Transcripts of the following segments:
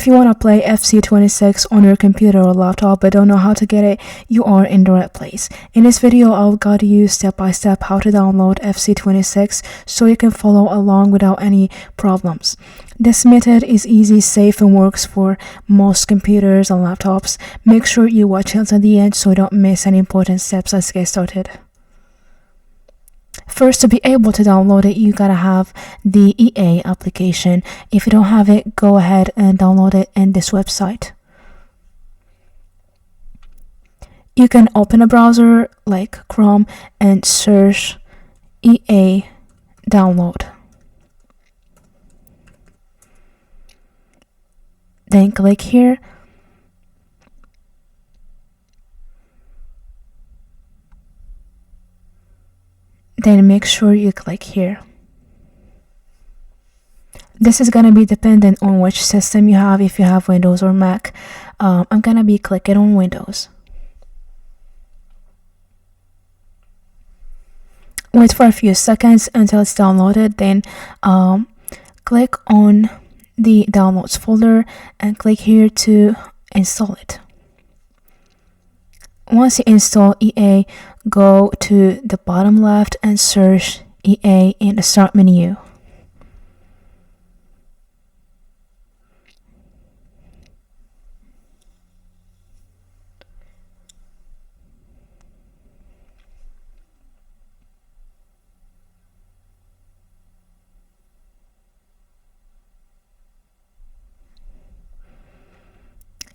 If you want to play FC26 on your computer or laptop but don't know how to get it, you are in the right place. In this video, I'll guide you step by step how to download FC26 so you can follow along without any problems. This method is easy, safe, and works for most computers and laptops. Make sure you watch until the end so you don't miss any important steps. Let's get started. First, to be able to download it, you gotta have the EA application. If you don't have it, go ahead and download it in this website. You can open a browser like Chrome and search EA download. Then click here. Then make sure you click here. This is going to be dependent on which system you have, if you have Windows or Mac. I'm going to be clicking on Windows. Wait for a few seconds until it's downloaded. Then click on the downloads folder and click here to install it. Once you install EA, go to the bottom left and search EA in the start menu.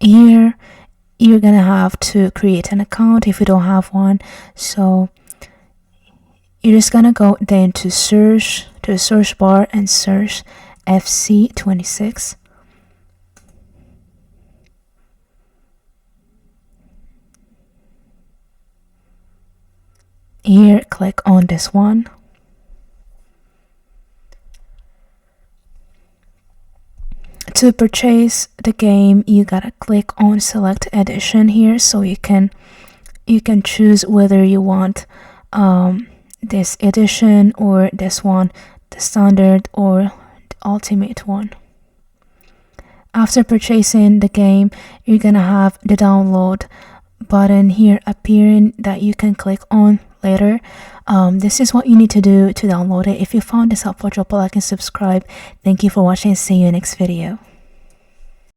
Here you're gonna have to create an account if you don't have one, so you're just gonna go then to the search bar and search FC26. Here, click on this one. To purchase the game, you gotta click on select edition here, so you can choose whether you want this edition or this one, the standard or the ultimate one. After purchasing the game, you're gonna have the download button here appearing that you can click on later. This is what you need to do to download it. If you found this helpful, drop a like and subscribe. Thank you for watching. See you in the next video.